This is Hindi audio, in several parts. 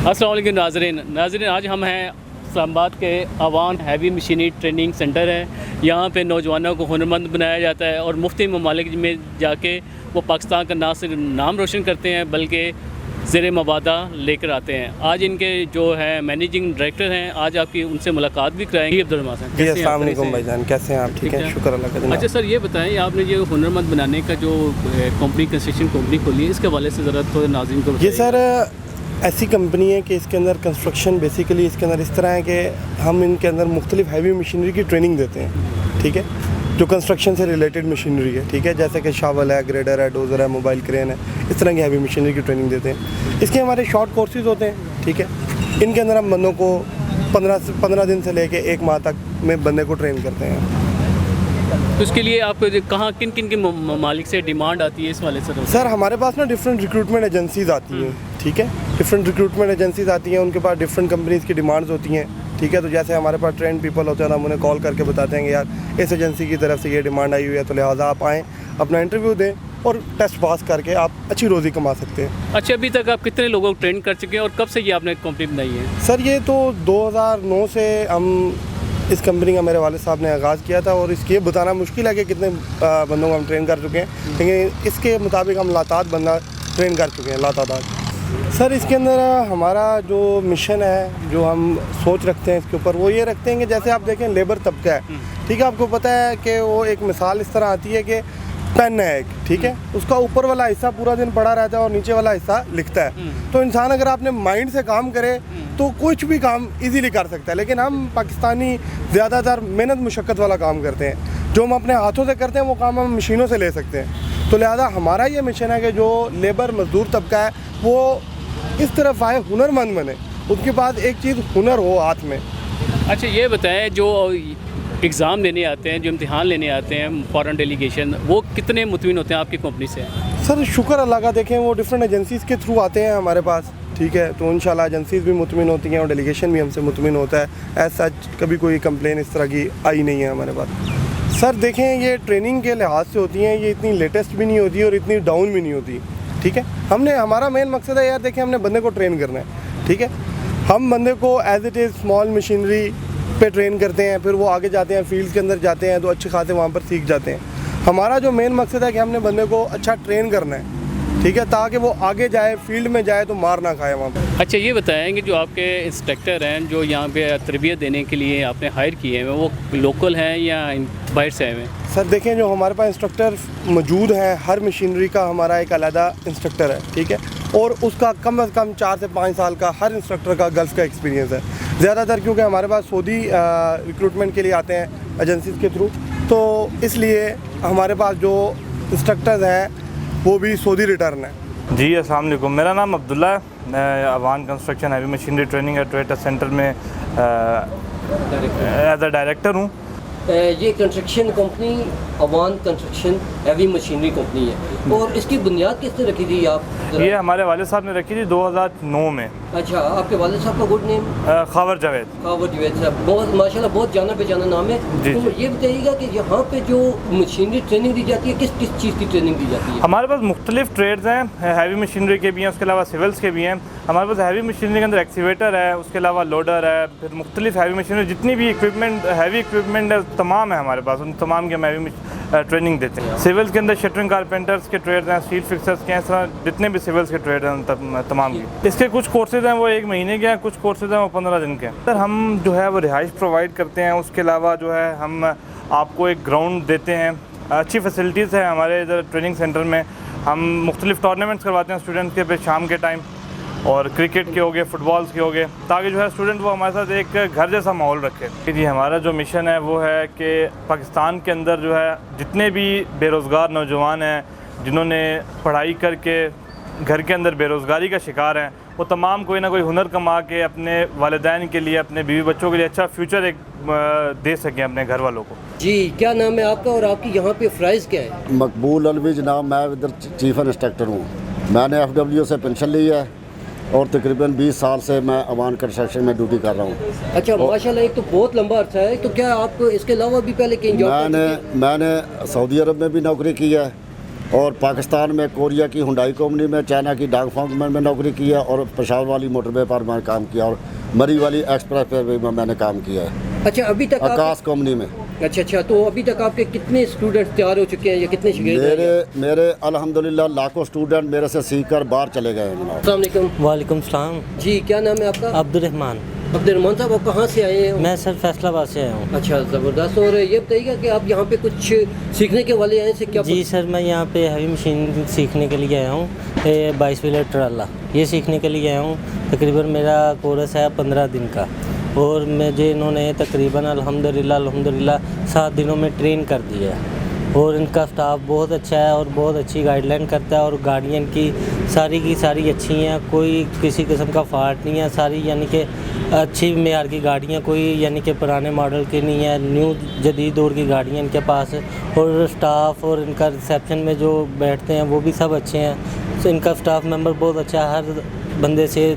अस्सलाम वालेकुम नाज़रीन, आज हम हैं इस्लामाबाद के Awan heavy machinery training centre है। यहाँ पे नौजवानों को हुनरमंद बनाया जाता है और मुफ्ती ममालिक में जाके वो पाकिस्तान का ना सिर्फ नाम रोशन करते हैं बल्कि ज़ेर मबादा लेकर आते हैं। आज इनके जो है मैनेजिंग डायरेक्टर हैं, आज आपकी उनसे मुलाकात भी कराएंगे। अब्दुल रहमान जी, अस्सलाम वालेकुम भाईजान, कैसे हैं आप? ठीक है, शुक्र अल्लाह का। अच्छा सर, ये बताएं, आपने ये हुनरमंद बनाने का जो कंपनी कंस्ट्रक्शन कंपनी खोली है, इसके हवाले से ज़रा थोड़ा नाज़रीन को ये सर ऐसी कंपनी है कि इसके अंदर कंस्ट्रक्शन बेसिकली इसके अंदर इस तरह है कि हम इनके अंदर मुख्तलिफ हैवी मशीनरी की ट्रेनिंग देते हैं। ठीक है, जो कंस्ट्रक्शन से रिलेटेड मशीनरी है, ठीक है, जैसे कि शावल है, ग्रेडर है, डोज़र है, मोबाइल क्रेन है, इस तरह की हैवी मशीनरी की ट्रेनिंग देते हैं। इसके हमारे शॉर्ट कोर्सेज होते हैं। ठीक है, इनके अंदर हम बंदों को 15 दिन से लेके 1 माह तक में बंदे को ट्रेन करते हैं। तो इसके लिए आपको कहाँ किन किन के मालिक से डिमांड आती है इस वाले से? सर हमारे पास ना डिफरेंट रिक्रूटमेंट एजेंसीज आती हैं। ठीक है, डिफरेंट रिक्रूटमेंट एजेंसीज आती हैं, उनके पास डिफरेंट कंपनीज़ की डिमांड्स होती हैं। ठीक है, तो जैसे हमारे पास ट्रेंड पीपल होते हैं, हम उन्हें कॉल करके बताते हैं कि यार इस एजेंसी की तरफ से ये डिमांड आई हुई है, तो लिहाजा आप आएँ, अपना इंटरव्यू दें और टेस्ट पास करके आप अच्छी रोज़ी कमा सकते हैं। अच्छा, अभी तक आप कितने लोगों को ट्रेन कर चुके हैं और कब से ये आपने कंपनी बनाई है? सर ये तो 2009 से हम इस कंपनी का मेरे वालिद साहब ने आगाज़ किया था, और इसके बताना मुश्किल है कि कितने बंदों को हम ट्रेन कर चुके हैं, लेकिन इसके मुताबिक हम लाताद बंदा ट्रेन कर चुके हैं, लातादाद। सर इसके अंदर हमारा जो मिशन है, जो हम सोच रखते हैं इसके ऊपर, वो ये रखते हैं कि जैसे आप देखें लेबर तबका है, ठीक है, आपको पता है कि वो एक मिसाल इस तरह आती है कि पेन है एक, ठीक है, उसका ऊपर वाला हिस्सा पूरा दिन पड़ा रहता है और नीचे वाला हिस्सा लिखता है। तो इंसान अगर आपने माइंड से काम करे तो कुछ भी काम इजीली कर सकता है, लेकिन हम पाकिस्तानी ज़्यादातर मेहनत मुशक्क़त वाला काम करते हैं। जो हम अपने हाथों से करते हैं वो काम हम मशीनों से ले सकते हैं। तो लिहाजा हमारा ये मिशन है कि जो लेबर मजदूर तबका है वो इस तरफ आए, हुनरमंद बने, उसके बाद एक चीज़ हुनर हो हाथ में। अच्छा ये बताएं, जो एग्ज़ाम लेने आते हैं, जो इम्तिहान लेने आते हैं फॉरेन डेलीगेशन, वो कितने मुतमिन होते हैं आपकी कंपनी से? सर शुक्र अल्लाह का, देखें वो डिफरेंट एजेंसीज़ के थ्रू आते हैं हमारे पास। ठीक है, तो इंशाल्लाह एजेंसीज़ भी मुतमिन होती हैं और डेलीगेशन भी हमसे मुतमिन होता है। ऐसा कभी कोई कंप्लेन इस तरह की आई नहीं है हमारे पास। सर देखें, ये ट्रेनिंग के लिहाज से होती हैं, ये इतनी लेटेस्ट भी नहीं होती और इतनी डाउन भी नहीं होती। ठीक है, हमारा मेन मकसद है यार, देखें हमने बंदे को ट्रेन करना है। ठीक है, हम बंदे को as it is small machinery पे ट्रेन करते हैं, फिर वो आगे जाते हैं, फील्ड के अंदर जाते हैं, तो अच्छे खासे वहाँ पर सीख जाते हैं। हमारा जो मेन मकसद है कि हमने बंदे को अच्छा ट्रेन करना है, ठीक है, ताकि वो आगे जाए, फील्ड में जाए तो मार ना खाए वहाँ पर। अच्छा ये बताएंगे, जो आपके इंस्ट्रक्टर हैं जो यहाँ पे तरबियत देने के लिए आपने हायर किए हैं, वो लोकल हैं या बाहर से आए हुए हैं? सर देखें, जो हमारे पास इंस्ट्रक्टर मौजूद हैं, हर मशीनरी का हमारा एक अलग इंस्ट्रक्टर है। ठीक है, और उसका कम से कम 4 से 5 साल का हर इंस्ट्रक्टर का गल्फ़ का एक्सपीरियंस है। ज़्यादातर क्योंकि हमारे पास सऊदी रिक्रूटमेंट के लिए आते हैं एजेंसीज़ के थ्रू, तो इसलिए हमारे पास जो इंस्ट्रक्टर्स हैं वो भी सऊदी रिटर्न है। जी अस्सलाम वालेकुम, मेरा नाम अब्दुल्ला है। मैं Awan construction heavy machinery training and trade centre में एज अ डायरेक्टर हूँ। ये construction company Awan construction heavy machinery company है, और इसकी बुनियाद किसने रखी थी आप? ये हमारे वालिद साहब ने रखी थी 2009 में। अच्छा, आपके वालिद साहब का गुड नेम? खावर जावेद। खावर जावेद साहब, बहुत माशाल्लाह बहुत जाना पहचाना नाम है। तो ये बताइएगा कि यहाँ पे जो मशीनरी ट्रेनिंग दी जाती है, किस किस चीज़ की ट्रेनिंग दी जाती है? हमारे पास मुख्तलिफ ट्रेड्स हैं, हैवी मशीनरी के भी हैं, उसके अलावा सिविल्स के भी हैं। हमारे पास हैवी मशीनरी के अंदर एक्सीवेटर है, उसके अलावा लोडर है, फिर मुख्तलिफ हैवी मशीनरी जितनी भी इक्विपमेंट हैवी इक्विपमेंट है तमाम है हमारे पास, उन तमाम के हम हैवी ट्रेनिंग देते हैं। सिविल्स के अंदर शटरिंग कारपेंटर्स के ट्रेड्स हैं, स्टील फिक्सर्स के हैं, इस तरह जितने भी सिविल्स के ट्रेड हैं तमाम के। इसके कुछ कोर्सेज हैं वो 1 महीने के हैं, कुछ कोर्सेज हैं वो 15 दिन के हैं। सर हम जो है वो रिहाइश प्रोवाइड करते हैं, उसके अलावा जो है हम आपको एक ग्राउंड देते हैं। अच्छी फैसिलिटीज़ है हमारे इधर ट्रेनिंग सेंटर में। हम मुख्तलिफ टूर्नामेंट्स करवाते हैं स्टूडेंट्स के पे शाम के टाइम, और क्रिकेट के हो गए, फुटबॉल्स के हो गए, ताकि जो है स्टूडेंट वो हमारे साथ एक घर जैसा माहौल रखे। जी हमारा जो मिशन है वो है कि पाकिस्तान के अंदर जो है जितने भी बेरोज़गार नौजवान हैं, जिन्होंने पढ़ाई करके घर के अंदर बेरोज़गारी का शिकार हैं, वो तमाम कोई ना कोई हुनर कमा के अपने वालिदैन के लिए, अपने बीवी बच्चों के लिए अच्छा फ्यूचर एक दे सकें अपने घर वालों को। जी, क्या नाम है आपका और आपकी यहाँ पे प्राइस क्या है? मकबूल अलवी जनाब, मैं इधर चीफ इंस्ट्रक्टर हूँ। मैंने FW से पेंशन ली है और तकरीबन 20 साल से मैं अवान कंस्ट्रक्शन में ड्यूटी कर रहा हूँ। अच्छा माशाल्लाह, एक तो बहुत लंबा अर्सा है। तो क्या आप इसके अलावा भी पहले कहीं जॉब? मैंने सऊदी अरब में भी नौकरी की है और पाकिस्तान में कोरिया की हुंडई कंपनी में, चाइना की डांगफोंग में नौकरी की है और पेशावर वाली मोटरवे पर मैंने काम किया और मरी वाली एक्सप्रेस वे में मैंने काम किया है, अच्छा अभी तक आकाश कंपनी में। अच्छा, तो अभी तक आपके कितने स्टूडेंट तैयार हो चुके हैं या कितने शिगिर्द? मेरे अल्हम्दुलिल्लाह लाखों स्टूडेंट मेरे से सीख कर बाहर चले गए हैं जनाब। अस्सलाम वालेकुम। वालेकुम सलाम। जी, क्या नाम है आपका? अब्दुर्रहमान। अब्दुर्रहमान साहब, आप कहाँ से आए हैं? मैं सर फैसलाबाद से आया हूँ। अच्छा, ज़बरदस्त। और ये बताइएगा कि आप यहाँ पे कुछ सीखने के वाले आए हैं, क्या? जी सर, मैं यहाँ पे हैवी मशीन सीखने के लिए आया हूँ। 22 व्हीलर ट्राला ये सीखने के लिए आया हूँ। तकरीबन मेरा कोर्स है 15 दिन का और मुझे इन्होंने तकरीबन अल्हम्दुलिल्लाह 7 दिनों में ट्रेन कर दिया है और इनका स्टाफ बहुत अच्छा है और बहुत अच्छी गाइडलाइन करता है और गाड़ियाँ इनकी सारी की सारी अच्छी हैं, कोई किसी किस्म का फॉल्ट नहीं है, सारी यानी कि अच्छी मेयार की गाड़ियाँ, कोई यानी कि पुराने मॉडल की नहीं है, न्यू जदीद दौर की गाड़ियाँ इनके पास है। और स्टाफ और इनका रिसेप्शन में जो बैठते हैं वो भी सब अच्छे हैं। तो इनका स्टाफ मेंबर बहुत अच्छा है, हर बंदे से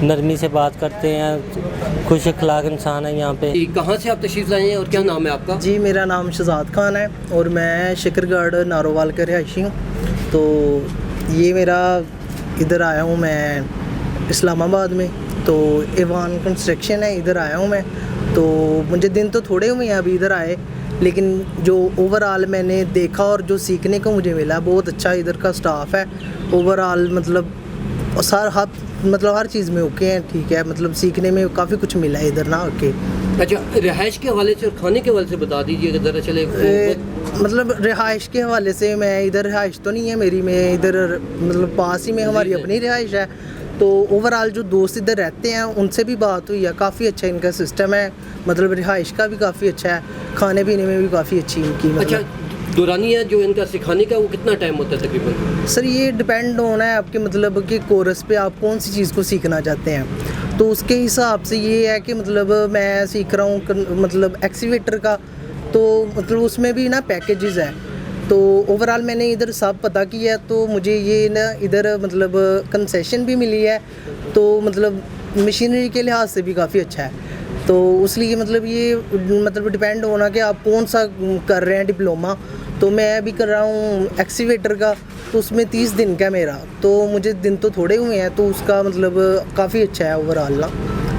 नरमी से बात करते हैं, खुश अखलाक इंसान है यहाँ पे। कहाँ से आप तशरीफ़ लाए हैं और क्या नाम है आपका? जी, मेरा नाम शहजाद खान है और मैं शिकरगढ़ नारोवाल का रिहायशी हूँ। तो ये मेरा इधर आया हूँ मैं इस्लामाबाद में, तो एवान कंस्ट्रक्शन है, इधर आया हूँ मैं। तो मुझे दिन तो थोड़े हुए हैं अभी इधर आए, लेकिन जो ओवरऑल मैंने देखा और जो सीखने को मुझे मिला बहुत अच्छा इधर का स्टाफ है। ओवरऑल मतलब हर चीज़ में ओके हैं, ठीक है, मतलब सीखने में काफ़ी कुछ मिला है इधर ना आके। अच्छा, रिहाइश के हवाले से और खाने के हवाले से बता दीजिए ज़रा। चले मतलब रिहाइश के हवाले से, मैं इधर रिहाइश तो नहीं है मेरी, मैं इधर मतलब पास ही में हमारी अपनी रिहाइश है। तो ओवरऑल जो दोस्त इधर रहते हैं उनसे भी बात हुई है, काफ़ी अच्छा इनका सिस्टम है, मतलब रिहाइश का भी काफ़ी अच्छा है, खाने पीने में भी काफ़ी अच्छी इनकी मतलब। अच्छा, दौरानिया जो इनका सिखाने का वो कितना टाइम होता है तकरीबन? सर ये डिपेंड होना है आपके मतलब कि कोर्स पे आप कौन सी चीज़ को सीखना चाहते हैं। तो उसके हिसाब से ये है कि मतलब मैं सीख रहा हूँ मतलब एक्सीवेटर का, तो मतलब उसमें भी ना पैकेजेस है। तो ओवरऑल मैंने इधर सब पता किया, तो मुझे ये ना इधर मतलब कंसेशन भी मिली है, तो मतलब मशीनरी के लिहाज से भी काफ़ी अच्छा है। तो इसलिए मतलब ये मतलब डिपेंड होना कि आप कौन सा कर रहे हैं डिप्लोमा। तो मैं अभी कर रहा हूँ एक्सीवेटर का, तो उसमें 30 दिन का मेरा, तो मुझे दिन तो थोड़े हुए हैं, तो उसका मतलब काफ़ी अच्छा है ओवरऑल ना।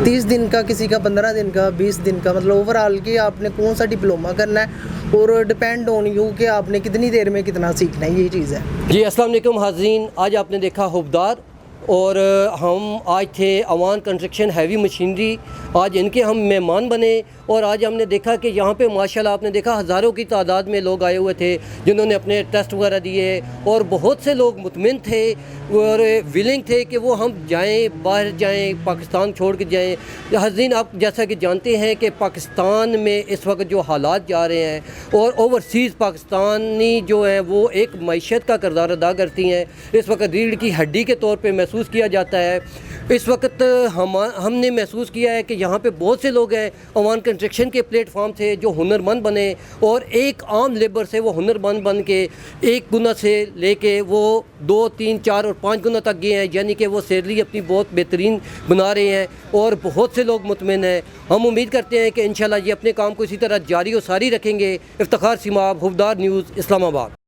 30 दिन का, किसी का 15 दिन का, 20 दिन का, मतलब ओवरऑल कि आपने कौन सा डिप्लोमा करना है और डिपेंड ऑन यू कि आपने कितनी देर में कितना सीखना है, ये चीज़ है। जी, अस्सलाम वालेकुम हाज़रीन। आज आपने देखा हुबदार और हम आज थे अवान कंस्ट्रक्शन हैवी मशीनरी, आज इनके हम मेहमान बने और आज हमने देखा कि यहाँ पे माशाल्लाह आपने देखा हज़ारों की तादाद में लोग आए हुए थे जिन्होंने अपने टेस्ट वगैरह दिए और बहुत से लोग मुतमिन थे और विलिंग थे कि वो हम जाएं, बाहर जाएं, पाकिस्तान छोड़ के जाएं। हाज़रीन, आप जैसा कि जानते हैं कि पाकिस्तान में इस वक्त जो हालात जा रहे हैं और ओवरसीज़ पाकिस्तानी जो हैं वो एक मईशत का किरदार अदा करती हैं, इस वक्त रीढ़ की हड्डी के तौर पे महसूस किया जाता है। इस वक्त हमने महसूस किया है कि यहाँ पे बहुत से लोग हैं अवान कंस्ट्रक्शन के प्लेटफॉर्म से जो हुनरमंद बने और एक आम लेबर से वो हुनरमंद बन के 1 गुना से लेके वो 2, 3, 4 और 5 गुना तक गए हैं, यानी कि वो सैलरी अपनी बहुत बेहतरीन बना रहे हैं और बहुत से लोग मुतमिन हैं। हम उम्मीद करते हैं कि इंशाल्लाह ये अपने काम को इसी तरह जारी और सारी रखेंगे। इफ्तिखार सिमाब, हुबदार न्यूज़, इस्लामाबाद।